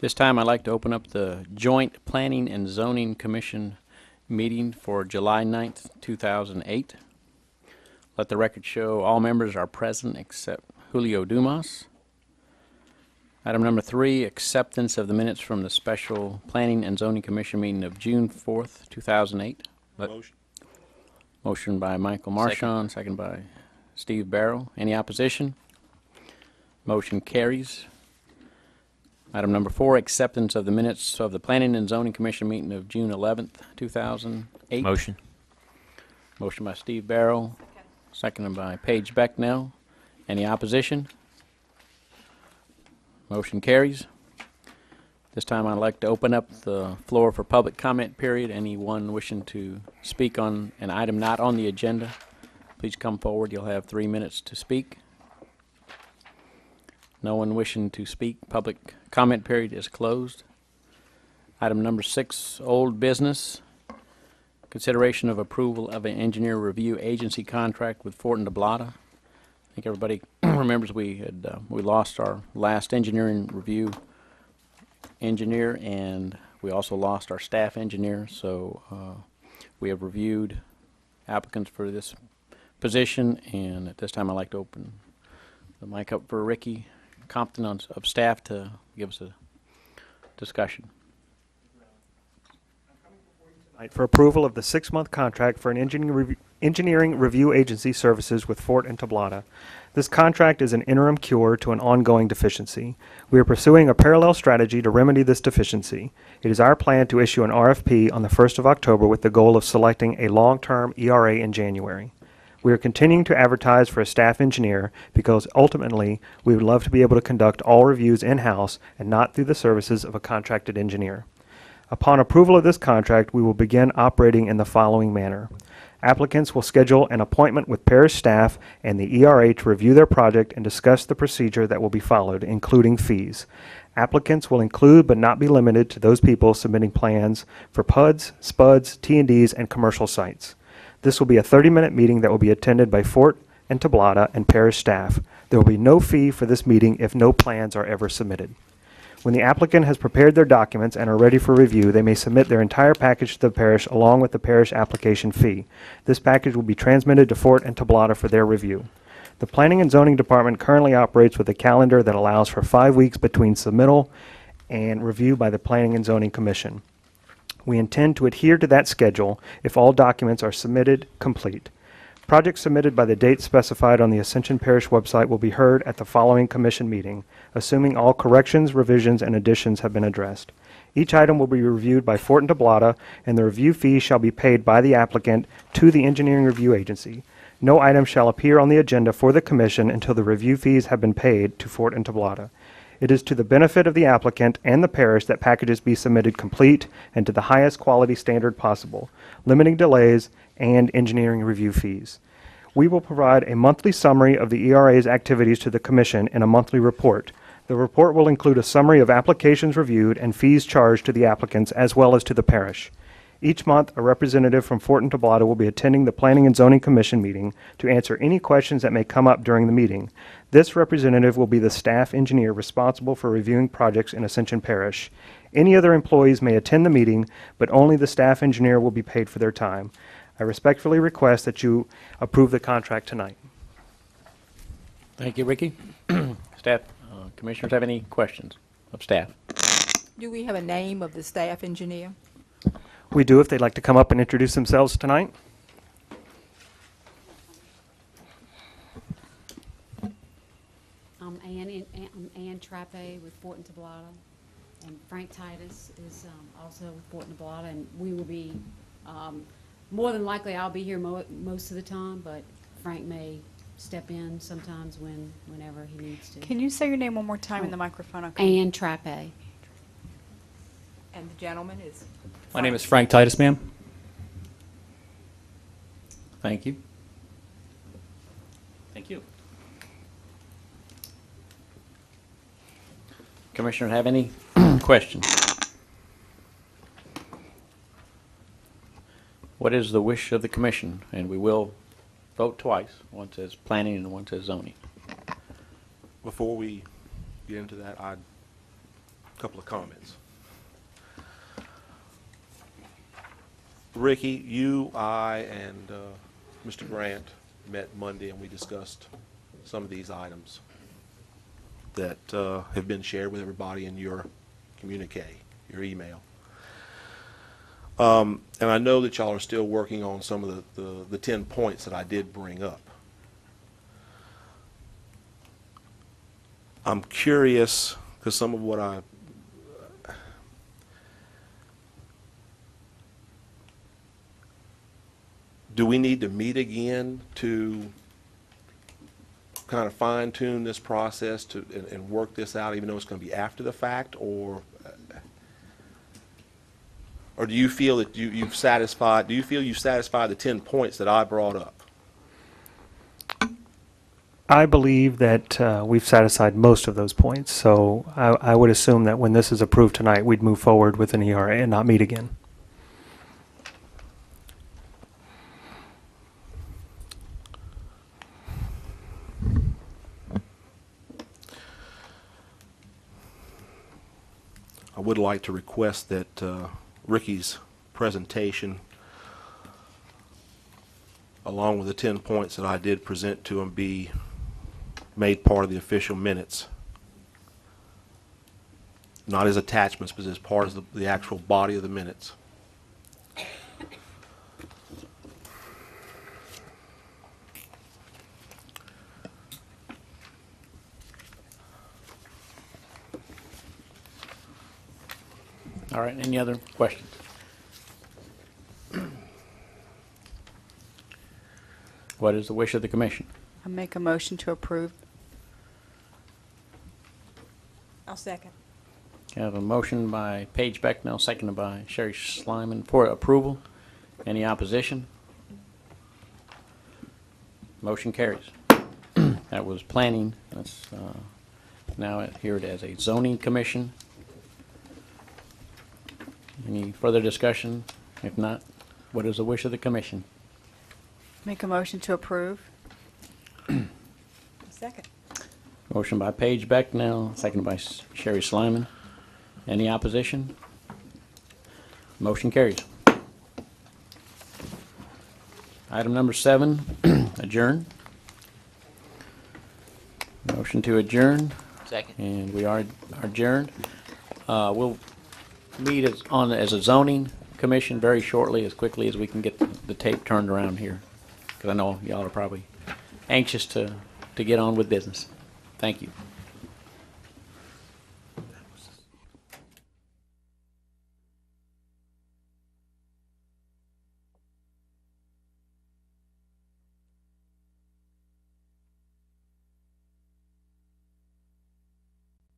This time I'd like to open up the Joint Planning and Zoning Commission meeting for July 9th, 2008. Let the record show all members are present except Julio Dumas. Item number 3, acceptance of the minutes from the special Planning and Zoning Commission meeting of June 4th, 2008. Motion. Motion by Michael Marchand, second by Steve Barrow. Any opposition? Motion carries. Item number 4, acceptance of the minutes of the Planning and Zoning Commission meeting of June 11th, 2008. Motion. Motion by Steve Barrow, seconded by Paige Becknell. Any opposition? Motion carries. This time I'd like to open up the floor for public comment period. Anyone wishing to speak on an item not on the agenda, please come forward. You'll have 3 minutes to speak. No one wishing to speak. Public comment period is closed. Item number 6, old business. Consideration of approval of an engineer review agency contract with Fortin de Blata. I think everybody remembers we lost our last engineering review engineer, and we also lost our staff engineer. So we have reviewed applicants for this position, and at this time I'd like to open the mic up for Ricky Compton of staff to give us a discussion. For approval of the 6-month contract for an engineering review agency services with Fortin de Blata. This contract is an interim cure to an ongoing deficiency. We are pursuing a parallel strategy to remedy this deficiency. It is our plan to issue an RFP on the 1st of October with the goal of selecting a long-term ERA in January. We are continuing to advertise for a staff engineer because ultimately we would love to be able to conduct all reviews in-house and not through the services of a contracted engineer. Upon approval of this contract, we will begin operating in the following manner. Applicants will schedule an appointment with Parish staff and the ERA to review their project and discuss the procedure that will be followed, including fees. Applicants will include but not be limited to those people submitting plans for PUDs, SPUDs, T&Ds, and commercial sites. This will be a 30-minute meeting that will be attended by Fortin de Blata and Parish staff. There will be no fee for this meeting if no plans are ever submitted. When the applicant has prepared their documents and are ready for review, they may submit their entire package to the parish along with the parish application fee. This package will be transmitted to Fortin de Blata for their review. The Planning and Zoning Department currently operates with a calendar that allows for 5 weeks between submittal and review by the Planning and Zoning Commission. We intend to adhere to that schedule if all documents are submitted complete. Projects submitted by the date specified on the Ascension Parish website will be heard at the following commission meeting, assuming all corrections, revisions, and additions have been addressed. Each item will be reviewed by Fortin de Blata, and the review fee shall be paid by the applicant to the engineering review agency. No item shall appear on the agenda for the commission until the review fees have been paid to Fortin de Blata. It is to the benefit of the applicant and the parish that packages be submitted complete and to the highest quality standard possible, limiting delays and engineering review fees. We will provide a monthly summary of the ERA's activities to the Commission in a monthly report. The report will include a summary of applications reviewed and fees charged to the applicants as well as to the parish. Each month, a representative from Fortin de Blata will be attending the Planning and Zoning Commission meeting to answer any questions that may come up during the meeting. This representative will be the staff engineer responsible for reviewing projects in Ascension Parish. Any other employees may attend the meeting, but only the staff engineer will be paid for their time. I respectfully request that you approve the contract tonight. Thank you, Ricky. Staff, commissioners have any questions of staff? Do we have a name of the staff engineer? We do if they'd like to come up and introduce themselves tonight. I'm Ann Trappe with Fortin de Blata, and Frank Titus is also with Fortin de Blata, and we will be, more than likely I'll be here most of the time, but Frank may step in sometimes whenever he needs to. Can you say your name one more time in the microphone? Okay. Ann Trappe. And the gentleman is? My name is Frank Titus, ma'am. Thank you. Thank you. Commissioners have any questions? What is the wish of the commission? And we will vote twice. One says planning and one says zoning. Before we get into that, couple of comments. Ricky, you, I, and Mr. Grant met Monday, and we discussed some of these items that have been shared with everybody in your communique, your email. And I know that y'all are still working on some of the 10 points that I did bring up. I'm curious, because some of what do we need to meet again to kind of fine tune this process and work this out, even though it's going to be after the fact, or do you feel that you've satisfied? Do you feel you've satisfied the 10 points that I brought up? I believe that we've satisfied most of those points, so I would assume that when this is approved tonight, we'd move forward with an ERA and not meet again. I would like to request that Ricky's presentation, along with the 10 points that I did present to him, be made part of the official minutes. Not as attachments, but as part of the actual body of the minutes. All right, any other questions? What is the wish of the commission? I make a motion to approve. I'll second. I have a motion by Paige Becknell, seconded by Sherry Slyman for approval. Any opposition? Motion carries. That was planning. Let's now hear it as a zoning commission. Any further discussion? If not, what is the wish of the commission? Make a motion to approve. Second. Motion by Paige Becknell, seconded by Sherry Slyman. Any opposition? Motion carries. Item number 7, adjourn. Motion to adjourn. Second. And we are adjourned. We'll meet as a zoning commission very shortly, as quickly as we can get the tape turned around here, because I know y'all are probably anxious to get on with business. Thank you.